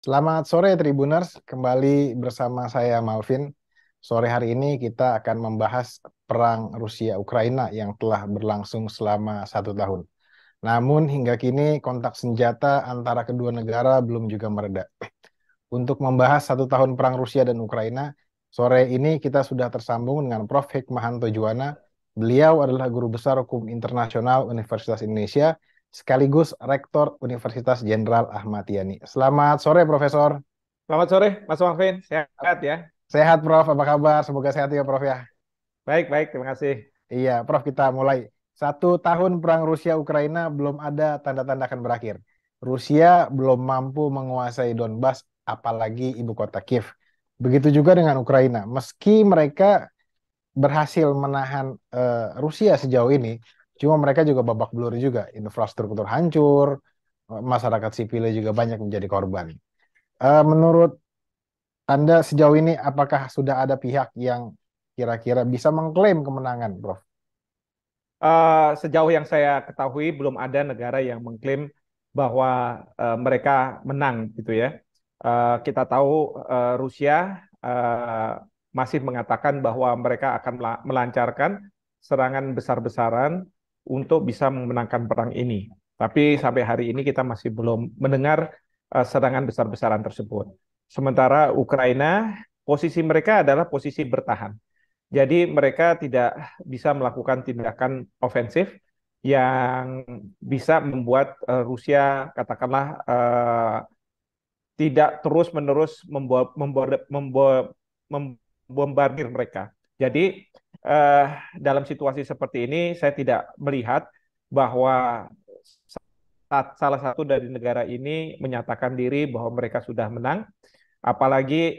Selamat sore Tribuners, kembali bersama saya Malvin. Sore hari ini kita akan membahas perang Rusia-Ukraina yang telah berlangsung selama 1 tahun. Namun hingga kini kontak senjata antara kedua negara belum juga mereda. Untuk membahas 1 tahun perang Rusia dan Ukraina, sore ini kita sudah tersambung dengan Prof. Hikmahanto Juwana. Beliau adalah Guru Besar Hukum Internasional Universitas Indonesia, sekaligus Rektor Universitas Jenderal Ahmad Yani. Selamat sore, Profesor. Selamat sore, Mas Marvin. Sehat ya? Sehat, Prof. Apa kabar? Semoga sehat ya, Prof ya. Baik, baik. Terima kasih. Iya, Prof, kita mulai. 1 tahun perang Rusia-Ukraina belum ada tanda-tanda akan berakhir. Rusia belum mampu menguasai Donbas, apalagi ibu kota Kiev. Begitu juga dengan Ukraina. Meski mereka berhasil menahan Rusia sejauh ini, cuma mereka juga babak belur juga. Infrastruktur hancur, masyarakat sipilnya juga banyak menjadi korban. Menurut Anda sejauh ini, apakah sudah ada pihak yang kira-kira bisa mengklaim kemenangan, Prof? Sejauh yang saya ketahui, belum ada negara yang mengklaim bahwa mereka menang, gitu ya. Kita tahu Rusia masih mengatakan bahwa mereka akan melancarkan serangan besar-besaran untuk bisa memenangkan perang ini. Tapi sampai hari ini kita masih belum mendengar serangan besar-besaran tersebut. Sementara Ukraina, posisi mereka adalah posisi bertahan. Jadi mereka tidak bisa melakukan tindakan ofensif yang bisa membuat Rusia katakanlah tidak terus-menerus membombardir mereka. Jadi eh, dalam situasi seperti ini saya tidak melihat bahwa salah satu dari negara ini menyatakan diri bahwa mereka sudah menang. Apalagi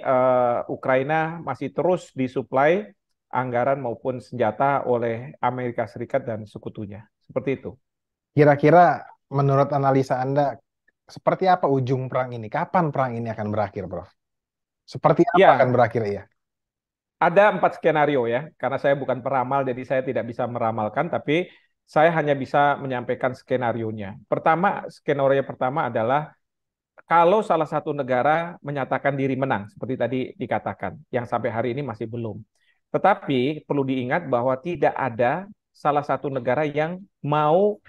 Ukraina masih terus disuplai anggaran maupun senjata oleh Amerika Serikat dan sekutunya. Seperti itu. Kira-kira menurut analisa Anda, seperti apa ujung perang ini? Kapan perang ini akan berakhir, Prof? Seperti apa akan Ya, berakhir ya? ada 4 skenario ya. Karena saya bukan peramal, jadi saya tidak bisa meramalkan, tapi saya hanya bisa menyampaikan skenario-nya. Skenario pertama adalah kalau salah satu negara menyatakan diri menang, seperti tadi dikatakan, yang sampai hari ini masih belum. Tetapi perlu diingat bahwa tidak ada salah satu negara yang mau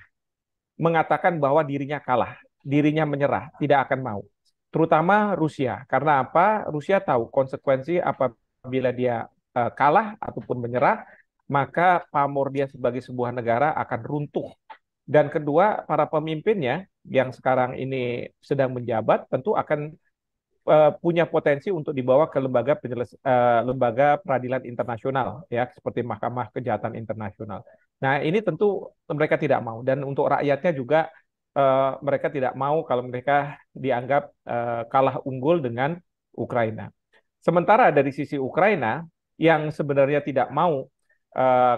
mengatakan bahwa dirinya kalah, dirinya menyerah, tidak akan mau. Terutama Rusia. Karena apa? Rusia tahu konsekuensi apabila dia kalah ataupun menyerah, maka pamor dia sebagai sebuah negara akan runtuh. Dan kedua, para pemimpinnya yang sekarang ini sedang menjabat tentu akan punya potensi untuk dibawa ke lembaga peradilan internasional ya seperti Mahkamah Kejahatan Internasional. Nah, ini tentu mereka tidak mau dan untuk rakyatnya juga mereka tidak mau kalau mereka dianggap kalah unggul dengan Ukraina. Sementara dari sisi Ukraina yang sebenarnya tidak mau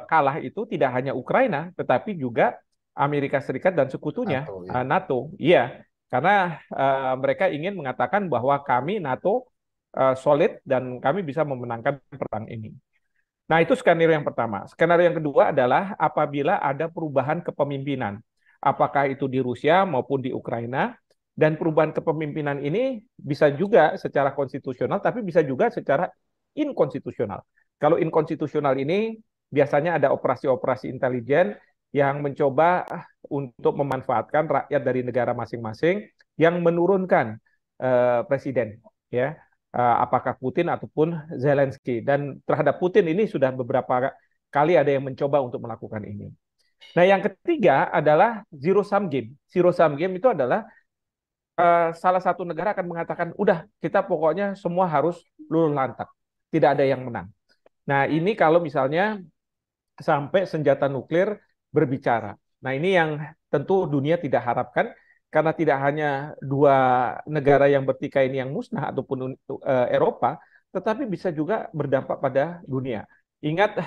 kalah itu tidak hanya Ukraina tetapi juga Amerika Serikat dan sekutunya Atau ya. NATO. Iya, karena mereka ingin mengatakan bahwa kami NATO solid dan kami bisa memenangkan perang ini. Nah, itu skenario yang pertama. Skenario yang kedua adalah apabila ada perubahan kepemimpinan, apakah itu di Rusia maupun di Ukraina, dan perubahan kepemimpinan ini bisa juga secara konstitusional, tapi bisa juga secara inkonstitusional. Kalau inkonstitusional ini biasanya ada operasi-operasi intelijen yang mencoba untuk memanfaatkan rakyat dari negara masing-masing yang menurunkan presiden, ya apakah Putin ataupun Zelensky. Dan terhadap Putin ini sudah beberapa kali ada yang mencoba untuk melakukan ini. Nah, yang ketiga adalah zero sum game. Zero sum game itu adalah salah satu negara akan mengatakan, udah kita pokoknya semua harus luluh lantak, tidak ada yang menang. Nah, ini kalau misalnya sampai senjata nuklir berbicara. Nah, ini yang tentu dunia tidak harapkan karena tidak hanya dua negara yang bertikai ini yang musnah ataupun Eropa, tetapi bisa juga berdampak pada dunia. Ingat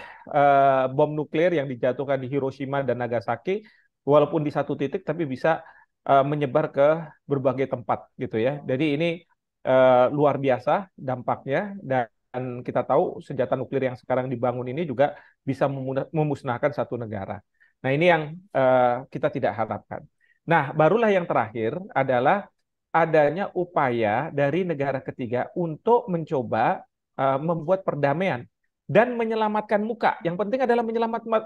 bom nuklir yang dijatuhkan di Hiroshima dan Nagasaki, walaupun di satu titik tapi bisa menyebar ke berbagai tempat gitu ya. Jadi ini luar biasa dampaknya dan kita tahu senjata nuklir yang sekarang dibangun ini juga bisa memusnahkan satu negara. Nah, ini yang kita tidak harapkan. Nah, barulah yang terakhir adalah adanya upaya dari negara ketiga untuk mencoba membuat perdamaian dan menyelamatkan muka. Yang penting adalah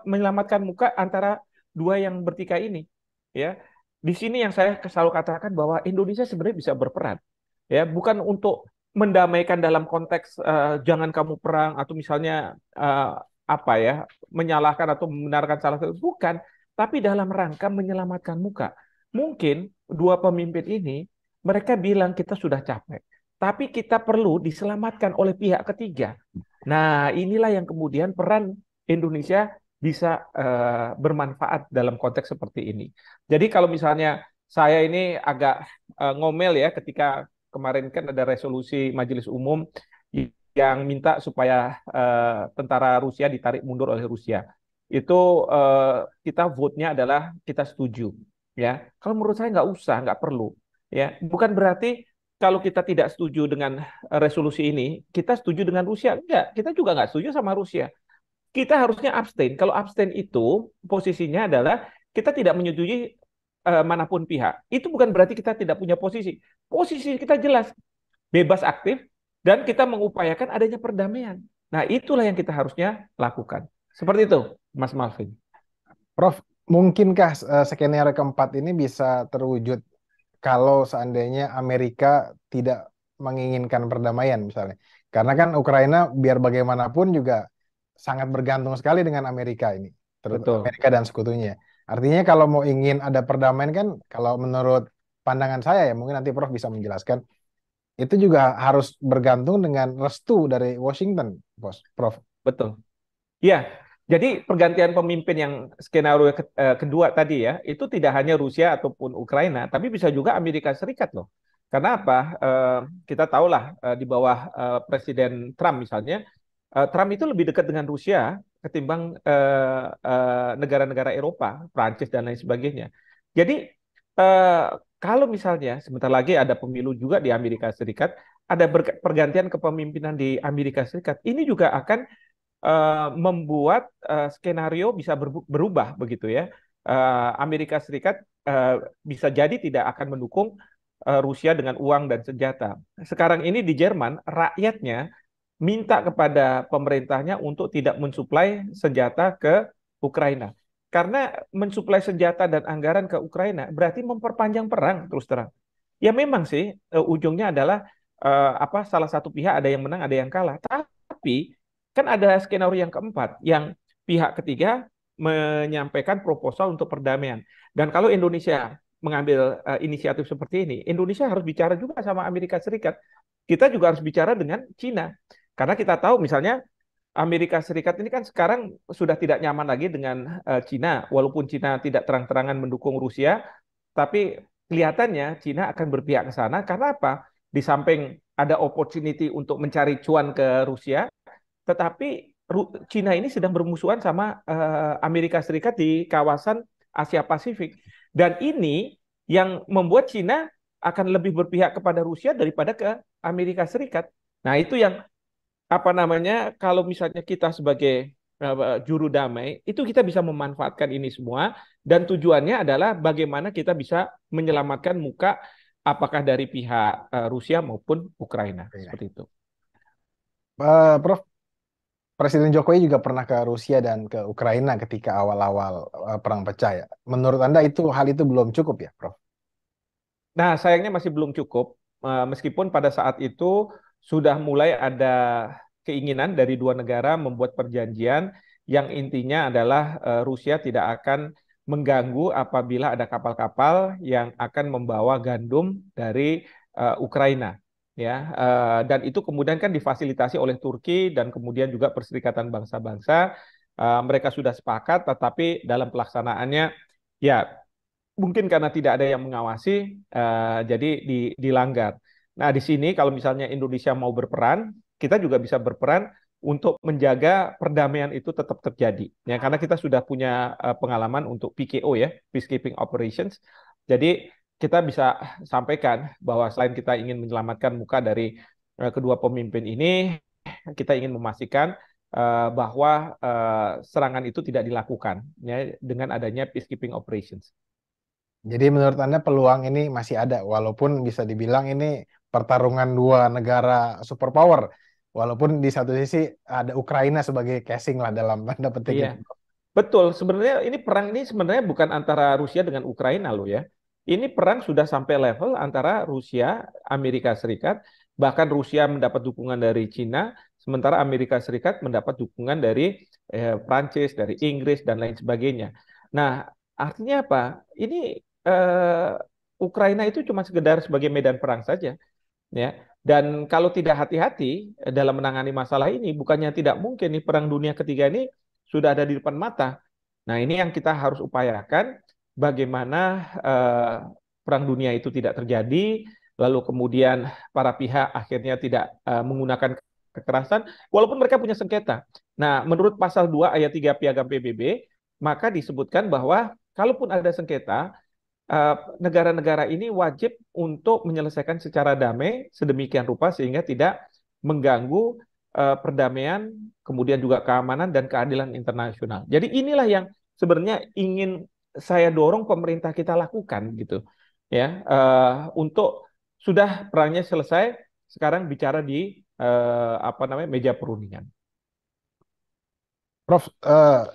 menyelamatkan muka antara dua yang bertikai ini. Ya, di sini yang saya selalu katakan bahwa Indonesia sebenarnya bisa berperan. Ya, bukan untuk mendamaikan dalam konteks jangan kamu perang atau misalnya apa ya menyalahkan atau membenarkan salah satu, bukan, tapi dalam rangka menyelamatkan muka. Mungkin dua pemimpin ini mereka bilang kita sudah capek, tapi kita perlu diselamatkan oleh pihak ketiga. Nah, inilah yang kemudian peran Indonesia bisa bermanfaat dalam konteks seperti ini. Jadi kalau misalnya saya ini agak ngomel ya ketika kemarin kan ada resolusi Majelis Umum yang minta supaya tentara Rusia ditarik mundur oleh Rusia. Itu kita vote-nya adalah kita setuju. Ya, kalau menurut saya nggak usah, nggak perlu. Ya, bukan berarti kalau kita tidak setuju dengan resolusi ini, kita setuju dengan Rusia. Enggak, kita juga nggak setuju sama Rusia. Kita harusnya abstain. Kalau abstain itu posisinya adalah kita tidak menyetujui manapun pihak. Itu bukan berarti kita tidak punya posisi. Posisi kita jelas, bebas aktif, dan kita mengupayakan adanya perdamaian. Nah, itulah yang kita harusnya lakukan. Seperti itu, Mas Malvin. Prof, mungkinkah skenario keempat ini bisa terwujud kalau seandainya Amerika tidak menginginkan perdamaian misalnya? Karena kan Ukraina biar bagaimanapun juga sangat bergantung sekali dengan Amerika ini, Betul. Amerika dan sekutunya. Artinya kalau mau ingin ada perdamaian kan, kalau menurut pandangan saya ya, mungkin nanti Prof bisa menjelaskan, itu juga harus bergantung dengan restu dari Washington, Prof. Betul. Iya, jadi pergantian pemimpin yang skenario kedua tadi ya, itu tidak hanya Rusia ataupun Ukraina, tapi bisa juga Amerika Serikat loh. Karena apa? Kita tahulah di bawah Presiden Trump misalnya, Trump itu lebih dekat dengan Rusia ketimbang negara-negara Eropa, Prancis dan lain sebagainya. Jadi eh, kalau misalnya sebentar lagi ada pemilu juga di Amerika Serikat, ada pergantian kepemimpinan di Amerika Serikat, ini juga akan membuat skenario bisa berubah begitu ya. Amerika Serikat bisa jadi tidak akan mendukung Rusia dengan uang dan senjata. Sekarang ini di Jerman rakyatnya minta kepada pemerintahnya untuk tidak mensuplai senjata ke Ukraina. Karena mensuplai senjata dan anggaran ke Ukraina berarti memperpanjang perang terus terang. Ya memang sih ujungnya adalah apa salah satu pihak ada yang menang, ada yang kalah. Tapi kan ada skenario yang keempat yang pihak ketiga menyampaikan proposal untuk perdamaian. Dan kalau Indonesia mengambil inisiatif seperti ini, Indonesia harus bicara juga sama Amerika Serikat. Kita juga harus bicara dengan Cina. Karena kita tahu misalnya Amerika Serikat ini kan sekarang sudah tidak nyaman lagi dengan Cina, walaupun Cina tidak terang-terangan mendukung Rusia, tapi kelihatannya Cina akan berpihak ke sana karena apa? Di samping ada opportunity untuk mencari cuan ke Rusia, tetapi Cina ini sedang bermusuhan sama Amerika Serikat di kawasan Asia Pasifik. Dan ini yang membuat Cina akan lebih berpihak kepada Rusia daripada ke Amerika Serikat. Nah, itu yang apa namanya kalau misalnya kita sebagai juru damai itu kita bisa memanfaatkan ini semua dan tujuannya adalah bagaimana kita bisa menyelamatkan muka apakah dari pihak Rusia maupun Ukraina Iya. seperti itu. Prof, Presiden Jokowi juga pernah ke Rusia dan ke Ukraina ketika awal-awal perang pecah ya. Menurut Anda hal itu belum cukup ya, Prof? Nah, sayangnya masih belum cukup meskipun pada saat itu sudah mulai ada keinginan dari dua negara membuat perjanjian yang intinya adalah Rusia tidak akan mengganggu apabila ada kapal-kapal yang akan membawa gandum dari Ukraina ya. Dan itu kemudian kan difasilitasi oleh Turki dan kemudian juga Perserikatan Bangsa-Bangsa. Mereka sudah sepakat tetapi dalam pelaksanaannya ya mungkin karena tidak ada yang mengawasi, jadi dilanggar. Nah, di sini kalau misalnya Indonesia mau berperan, kita juga bisa berperan untuk menjaga perdamaian itu tetap terjadi. Ya, karena kita sudah punya pengalaman untuk PKO ya, Peacekeeping Operations. Jadi kita bisa sampaikan bahwa selain kita ingin menyelamatkan muka dari kedua pemimpin ini, kita ingin memastikan bahwa serangan itu tidak dilakukan ya dengan adanya peacekeeping operations. Jadi menurut Anda peluang ini masih ada, walaupun bisa dibilang ini pertarungan dua negara superpower. Walaupun di satu sisi ada Ukraina sebagai casing lah dalam tanda petik Iya. itu. Betul, sebenarnya ini perang ini sebenarnya bukan antara Rusia dengan Ukraina loh ya. Ini perang sudah sampai level antara Rusia, Amerika Serikat, bahkan Rusia mendapat dukungan dari Cina, sementara Amerika Serikat mendapat dukungan dari Prancis, dari Inggris dan lain sebagainya. Nah, artinya apa? Ini Ukraina itu cuma sekedar sebagai medan perang saja, ya. Dan kalau tidak hati-hati dalam menangani masalah ini, bukannya tidak mungkin nih perang dunia ketiga ini sudah ada di depan mata. Nah, ini yang kita harus upayakan bagaimana eh, perang dunia itu tidak terjadi, lalu kemudian para pihak akhirnya tidak menggunakan kekerasan, walaupun mereka punya sengketa. Nah, menurut pasal 2 ayat 3 Piagam PBB, maka disebutkan bahwa kalaupun ada sengketa, eh, negara-negara ini wajib untuk menyelesaikan secara damai sedemikian rupa sehingga tidak mengganggu perdamaian, kemudian juga keamanan dan keadilan internasional. Jadi inilah yang sebenarnya ingin saya dorong pemerintah kita lakukan gitu, ya, untuk sudah perangnya selesai, sekarang bicara di apa namanya meja perundingan. Prof,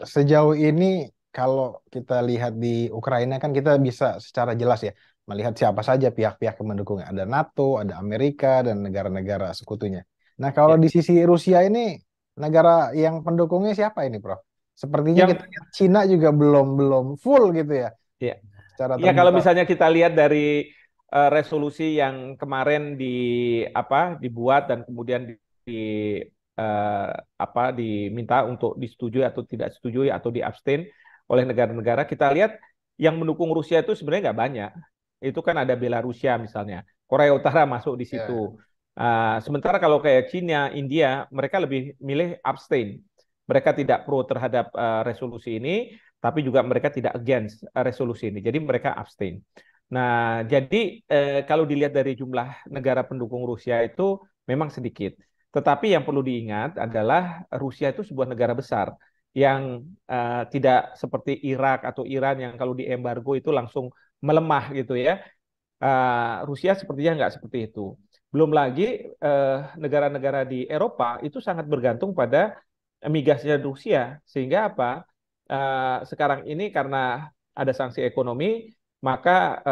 sejauh ini kalau kita lihat di Ukraina kan kita bisa secara jelas ya melihat siapa saja pihak-pihak yang mendukungnya. Ada NATO, ada Amerika, dan negara-negara sekutunya. Nah, kalau Ya. di sisi Rusia ini negara yang pendukungnya siapa ini, Prof? Sepertinya kita Yang lihat Cina juga belum belum full gitu ya ya, secara ya kalau terbuka. misalnya kita lihat dari resolusi yang kemarin apa dibuat dan kemudian di eh, apa diminta untuk disetujui atau tidak setujui atau diabstain oleh negara-negara, kita lihat yang mendukung Rusia itu sebenarnya nggak banyak. Itu kan ada Belarusia misalnya, Korea Utara masuk di situ. Ya. Sementara kalau kayak Cina, India, mereka lebih milih abstain. Mereka tidak pro terhadap resolusi ini, tapi juga mereka tidak against resolusi ini. Jadi mereka abstain. Nah, jadi kalau dilihat dari jumlah negara pendukung Rusia itu memang sedikit. Tetapi yang perlu diingat adalah Rusia itu sebuah negara besar yang tidak seperti Irak atau Iran yang kalau diembargo itu langsung melemah gitu ya. Rusia sepertinya nggak seperti itu. Belum lagi negara-negara di Eropa itu sangat bergantung pada migasnya Rusia, sehingga apa? Sekarang ini karena ada sanksi ekonomi, maka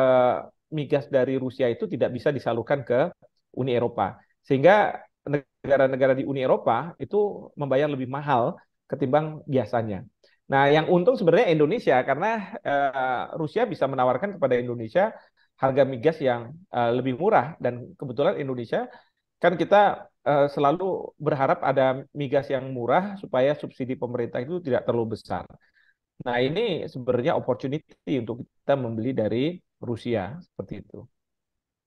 migas dari Rusia itu tidak bisa disalurkan ke Uni Eropa, sehingga negara-negara di Uni Eropa itu membayar lebih mahal ketimbang biasanya. Nah, yang untung sebenarnya Indonesia karena Rusia bisa menawarkan kepada Indonesia harga migas yang lebih murah dan kebetulan Indonesia kan kita selalu berharap ada migas yang murah supaya subsidi pemerintah itu tidak terlalu besar. Nah, ini sebenarnya opportunity untuk kita membeli dari Rusia seperti itu.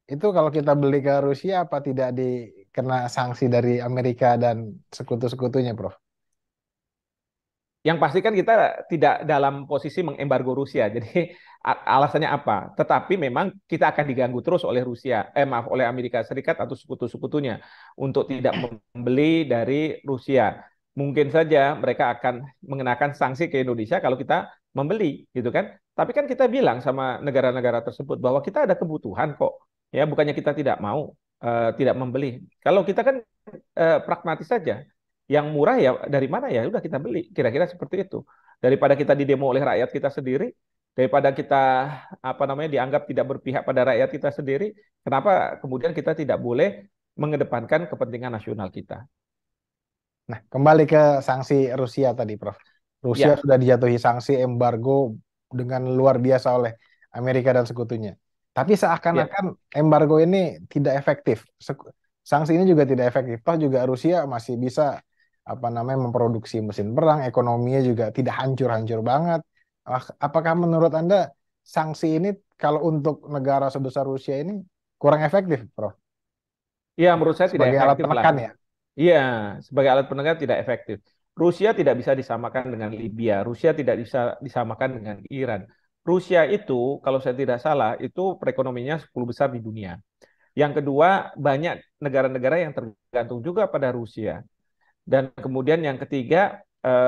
Itu kalau kita beli ke Rusia apa tidak dikena sanksi dari Amerika dan sekutu-sekutunya, Prof? Yang pasti kan kita tidak dalam posisi mengembargo Rusia. Jadi alasannya apa? Tetapi memang kita akan diganggu terus oleh Rusia, maaf oleh Amerika Serikat atau sekutu-sekutunya untuk tidak membeli dari Rusia. Mungkin saja mereka akan mengenakan sanksi ke Indonesia kalau kita membeli, gitu kan? Tapi kan kita bilang sama negara-negara tersebut bahwa kita ada kebutuhan kok, ya bukannya kita tidak mau tidak membeli. Kalau kita kan pragmatis saja, yang murah ya dari mana ya udah kita beli kira-kira seperti itu daripada kita didemo oleh rakyat kita sendiri, daripada kita apa namanya dianggap tidak berpihak pada rakyat kita sendiri, kenapa kemudian kita tidak boleh mengedepankan kepentingan nasional kita. Nah, kembali ke sanksi Rusia tadi, Prof. Rusia Ya, sudah dijatuhi sanksi embargo dengan luar biasa oleh Amerika dan sekutunya. Tapi ya. seakan-akan embargo ini tidak efektif. Sanksi ini juga tidak efektif. Toh juga Rusia masih bisa apa namanya memproduksi mesin perang, ekonominya juga tidak hancur-hancur banget. Apakah menurut Anda sanksi ini kalau untuk negara sebesar Rusia ini kurang efektif, Prof? Iya, menurut saya tidak Sebagai alat efektif lah. penekan ya? Iya, sebagai alat penegak tidak efektif. Rusia tidak bisa disamakan dengan Libya. Rusia tidak bisa disamakan dengan Iran. Rusia itu, kalau saya tidak salah, itu perekonomiannya 10 besar di dunia. Yang kedua, banyak negara-negara yang tergantung juga pada Rusia. Dan kemudian yang ketiga,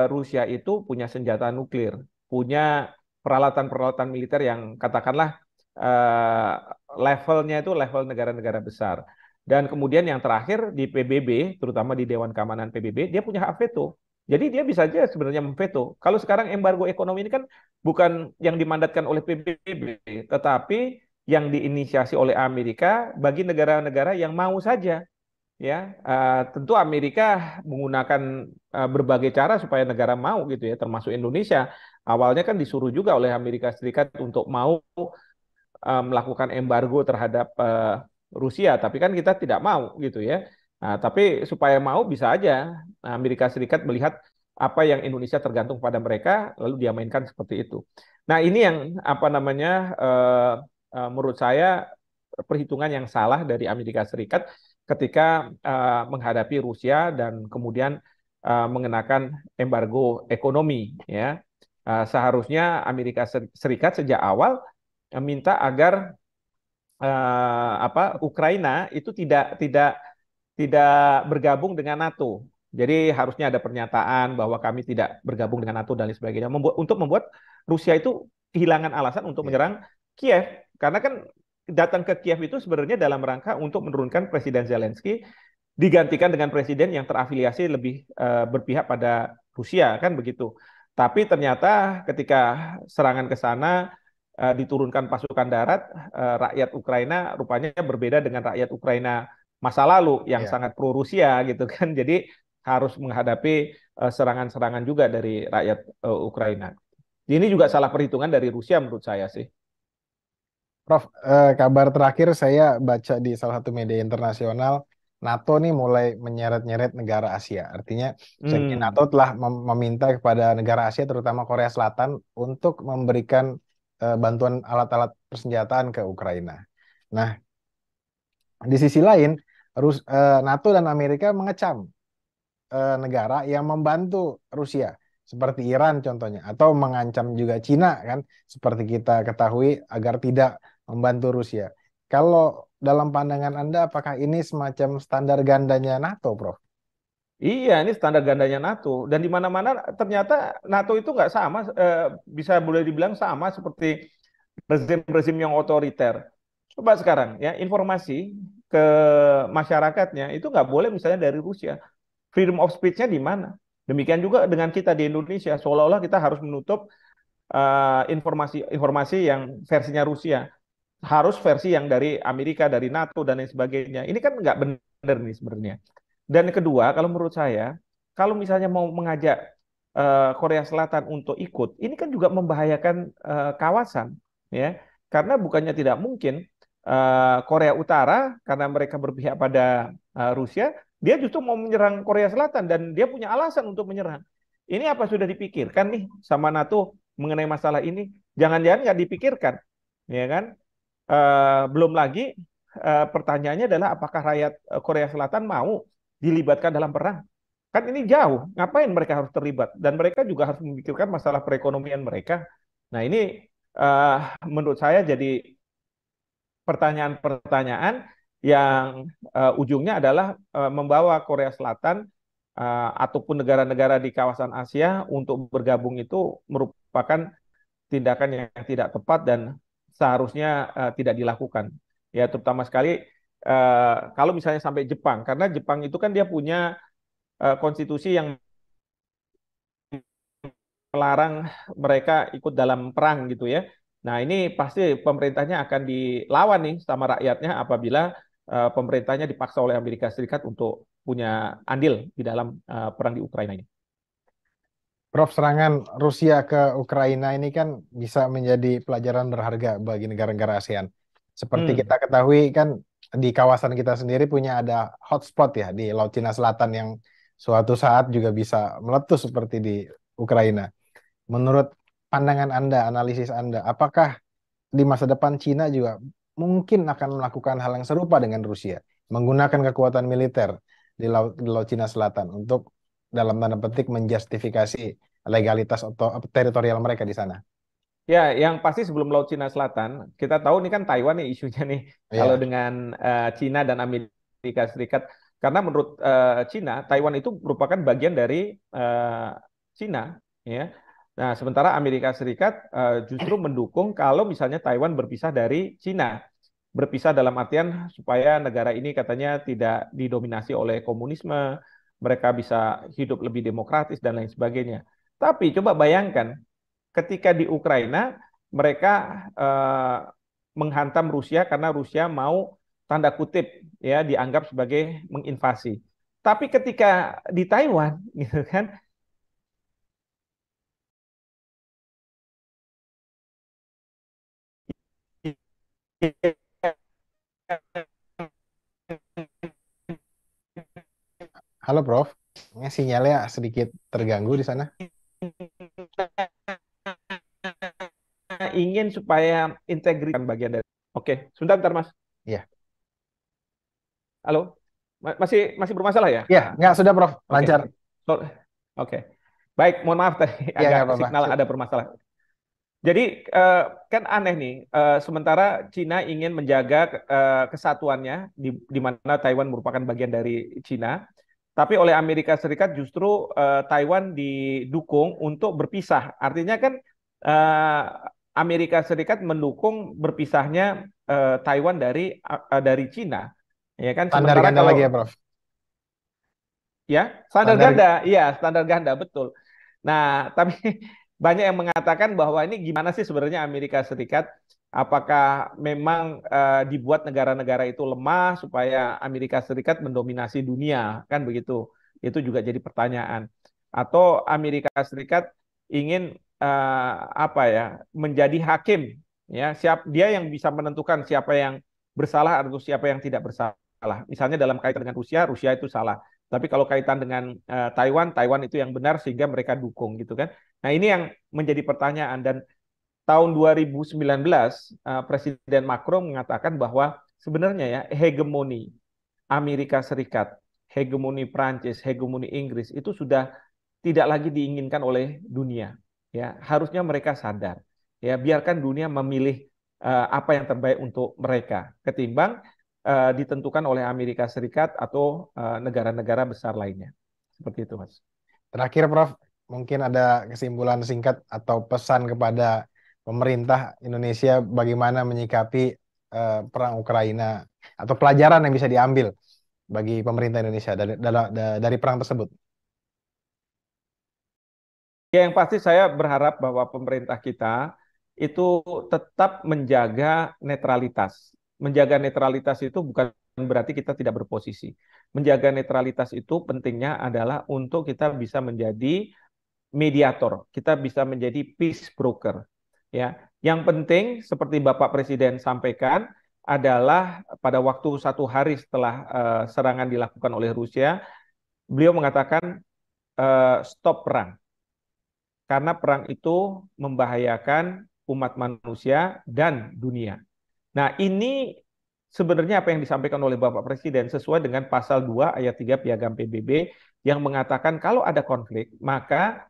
Rusia itu punya senjata nuklir, punya peralatan-peralatan militer yang katakanlah eh, levelnya itu level negara-negara besar. Dan kemudian yang terakhir di PBB, terutama di Dewan Keamanan PBB, dia punya hak veto. Jadi dia bisa aja sebenarnya memveto. Kalau sekarang embargo ekonomi ini kan bukan yang dimandatkan oleh PBB, tetapi yang diinisiasi oleh Amerika bagi negara-negara yang mau saja. Ya, tentu Amerika menggunakan berbagai cara supaya negara mau gitu ya, termasuk Indonesia. Awalnya kan disuruh juga oleh Amerika Serikat untuk mau melakukan embargo terhadap Rusia, tapi kan kita tidak mau gitu ya. Nah, tapi supaya mau bisa aja Amerika Serikat melihat apa yang Indonesia tergantung pada mereka, lalu dia mainkan seperti itu. Nah, ini yang apa namanya menurut saya perhitungan yang salah dari Amerika Serikat ketika menghadapi Rusia dan kemudian mengenakan embargo ekonomi ya. Seharusnya Amerika Serikat sejak awal minta agar Ukraina itu tidak bergabung dengan NATO. Jadi harusnya ada pernyataan bahwa kami tidak bergabung dengan NATO dan lain sebagainya untuk membuat Rusia itu kehilangan alasan untuk Ya. menyerang Kiev karena kan datang ke Kiev itu sebenarnya dalam rangka untuk menurunkan Presiden Zelensky digantikan dengan presiden yang terafiliasi lebih berpihak pada Rusia kan begitu. Tapi ternyata ketika serangan ke sana diturunkan pasukan darat, rakyat Ukraina rupanya berbeda dengan rakyat Ukraina masa lalu yang Ya. sangat pro Rusia gitu kan. Jadi harus menghadapi serangan-serangan juga dari rakyat Ukraina. Ini juga salah perhitungan dari Rusia menurut saya sih. Prof, kabar terakhir saya baca di salah satu media internasional, NATO nih mulai menyeret-nyeret negara Asia. Artinya, Hmm. NATO telah meminta kepada negara Asia, terutama Korea Selatan, untuk memberikan bantuan alat-alat persenjataan ke Ukraina. Nah, di sisi lain, NATO dan Amerika mengecam negara yang membantu Rusia, seperti Iran contohnya, atau mengancam juga Cina kan, seperti kita ketahui agar tidak membantu Rusia. Kalau dalam pandangan Anda, apakah ini semacam standar gandanya NATO, Prof? Iya, ini standar gandanya NATO dan di mana-mana ternyata NATO itu nggak sama, bisa boleh dibilang sama seperti rezim-rezim yang otoriter. Coba sekarang ya informasi ke masyarakatnya itu nggak boleh misalnya dari Rusia. Freedom of speech-nya di mana? Demikian juga dengan kita di Indonesia, seolah-olah kita harus menutup informasi-informasi yang versinya Rusia, harus versi yang dari Amerika, dari NATO dan lain sebagainya. Ini kan nggak benar nih sebenarnya. Dan kedua, kalau menurut saya, kalau misalnya mau mengajak Korea Selatan untuk ikut, ini kan juga membahayakan kawasan, ya. Karena bukannya tidak mungkin Korea Utara, karena mereka berpihak pada Rusia, dia justru mau menyerang Korea Selatan dan dia punya alasan untuk menyerang. Ini apa sudah dipikirkan nih sama NATO mengenai masalah ini? Jangan-jangan nggak dipikirkan, ya kan? Belum lagi pertanyaannya adalah apakah rakyat Korea Selatan mau dilibatkan dalam perang? Kan ini jauh, ngapain mereka harus terlibat? Dan mereka juga harus memikirkan masalah perekonomian mereka. Nah ini eh, menurut saya jadi pertanyaan-pertanyaan yang ujungnya adalah membawa Korea Selatan ataupun negara-negara di kawasan Asia untuk bergabung itu merupakan tindakan yang tidak tepat dan seharusnya tidak dilakukan. Ya, terutama sekali kalau misalnya sampai Jepang, karena Jepang itu kan dia punya konstitusi yang melarang mereka ikut dalam perang gitu ya. Nah, ini pasti pemerintahnya akan dilawan nih sama rakyatnya apabila pemerintahnya dipaksa oleh Amerika Serikat untuk punya andil di dalam perang di Ukraina ini. Prof, serangan Rusia ke Ukraina ini kan bisa menjadi pelajaran berharga bagi negara-negara ASEAN. Seperti kita Hmm. ketahui kan di kawasan kita sendiri punya ada hotspot ya di Laut Cina Selatan yang suatu saat juga bisa meletus seperti di Ukraina. Menurut pandangan Anda, analisis Anda, apakah di masa depan Cina juga mungkin akan melakukan hal yang serupa dengan Rusia, menggunakan kekuatan militer di Laut Cina Selatan untuk dalam tanda petik menjustifikasi legalitas atau teritorial mereka di sana? Ya, yang pasti sebelum Laut Cina Selatan, kita tahu ini kan Taiwan nih isunya nih. Kalau Iya, dengan Cina dan Amerika Serikat, karena menurut Cina, Taiwan itu merupakan bagian dari Cina, ya. Nah, sementara Amerika Serikat justru mendukung kalau misalnya Taiwan berpisah dari Cina. Berpisah dalam artian supaya negara ini katanya tidak didominasi oleh komunisme, mereka bisa hidup lebih demokratis dan lain sebagainya. Tapi coba bayangkan ketika di Ukraina mereka eh, menghantam Rusia karena Rusia mau tanda kutip ya dianggap sebagai menginvasi. Tapi ketika di Taiwan gitu kan Halo Prof, ini sinyalnya sedikit terganggu di sana. ingin supaya integritas bagian dari. Oke, sebentar, bentar, Mas. Iya, Halo, masih masih bermasalah ya? iya, nggak sudah Prof, Oke, lancar. So- oke. Baik, mohon maaf tadi Iya, agak nggak apa-apa. signal Sip. ada bermasalah. Jadi kan aneh nih, sementara Cina ingin menjaga kesatuannya, di mana Taiwan merupakan bagian dari Cina, tapi oleh Amerika Serikat justru Taiwan didukung untuk berpisah. Artinya kan eh, Amerika Serikat mendukung berpisahnya Taiwan dari Cina, ya kan? Standar Sementara ganda kalau lagi ya Prof. ya standar Standar, ganda, iya standar ganda betul. Nah, tapi banyak yang mengatakan bahwa ini gimana sih sebenarnya Amerika Serikat? Apakah memang dibuat negara-negara itu lemah supaya Amerika Serikat mendominasi dunia, kan begitu? Itu juga jadi pertanyaan. Atau Amerika Serikat ingin apa ya, menjadi hakim, ya, dia yang bisa menentukan siapa yang bersalah atau siapa yang tidak bersalah. Misalnya dalam kaitan dengan Rusia, Rusia itu salah. Tapi kalau kaitan dengan Taiwan, Taiwan itu yang benar sehingga mereka dukung gitu kan. Nah, ini yang menjadi pertanyaan dan tahun 2019 Presiden Macron mengatakan bahwa sebenarnya ya hegemoni Amerika Serikat, hegemoni Prancis, hegemoni Inggris itu sudah tidak lagi diinginkan oleh dunia. Ya, harusnya mereka sadar. Ya, biarkan dunia memilih apa yang terbaik untuk mereka ketimbang ditentukan oleh Amerika Serikat atau negara-negara besar lainnya. Seperti itu, Mas. terakhir Prof, mungkin ada kesimpulan singkat atau pesan kepada pemerintah Indonesia bagaimana menyikapi perang Ukraina atau pelajaran yang bisa diambil bagi pemerintah Indonesia dari perang tersebut. Ya, yang pasti saya berharap bahwa pemerintah kita itu tetap menjaga netralitas. Menjaga netralitas itu bukan berarti kita tidak berposisi. Menjaga netralitas itu pentingnya adalah untuk kita bisa menjadi mediator, kita bisa menjadi peace broker. Ya, yang penting seperti Bapak Presiden sampaikan adalah pada waktu 1 hari setelah serangan dilakukan oleh Rusia, beliau mengatakan stop perang karena perang itu membahayakan umat manusia dan dunia. Nah, ini sebenarnya apa yang disampaikan oleh Bapak Presiden sesuai dengan pasal 2 ayat 3 Piagam PBB yang mengatakan kalau ada konflik, maka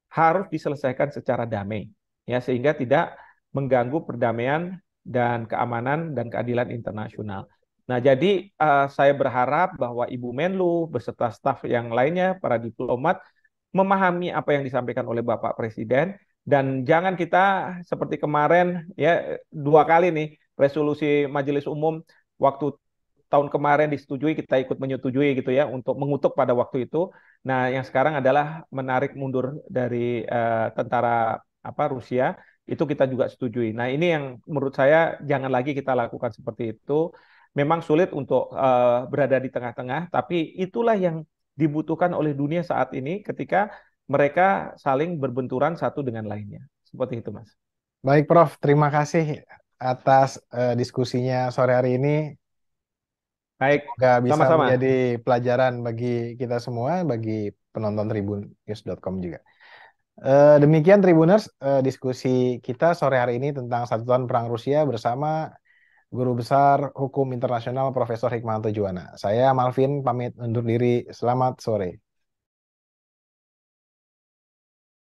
harus diselesaikan secara damai, ya, sehingga tidak mengganggu perdamaian dan keamanan dan keadilan internasional. Nah, jadi saya berharap bahwa Ibu Menlu beserta staf yang lainnya, para diplomat, memahami apa yang disampaikan oleh Bapak Presiden dan jangan kita seperti kemarin ya 2 kali nih resolusi Majelis Umum waktu tahun kemarin disetujui kita ikut menyetujui gitu ya untuk mengutuk pada waktu itu. Nah, yang sekarang adalah menarik mundur dari tentara apa Rusia itu kita juga setujui. Nah, ini yang menurut saya jangan lagi kita lakukan seperti itu. Memang sulit untuk berada di tengah-tengah, tapi itulah yang dibutuhkan oleh dunia saat ini ketika mereka saling berbenturan satu dengan lainnya. Seperti itu, Mas. Baik Prof, terima kasih atas diskusinya sore hari ini. Baik, Semoga bisa sama-sama. menjadi pelajaran bagi kita semua, bagi penonton tribunnews.com juga. Demikian Tribuners, diskusi kita sore hari ini tentang Satuan Perang Rusia bersama Guru Besar Hukum Internasional Profesor Hikmahanto Juwana. Saya Malvin pamit undur diri. Selamat sore.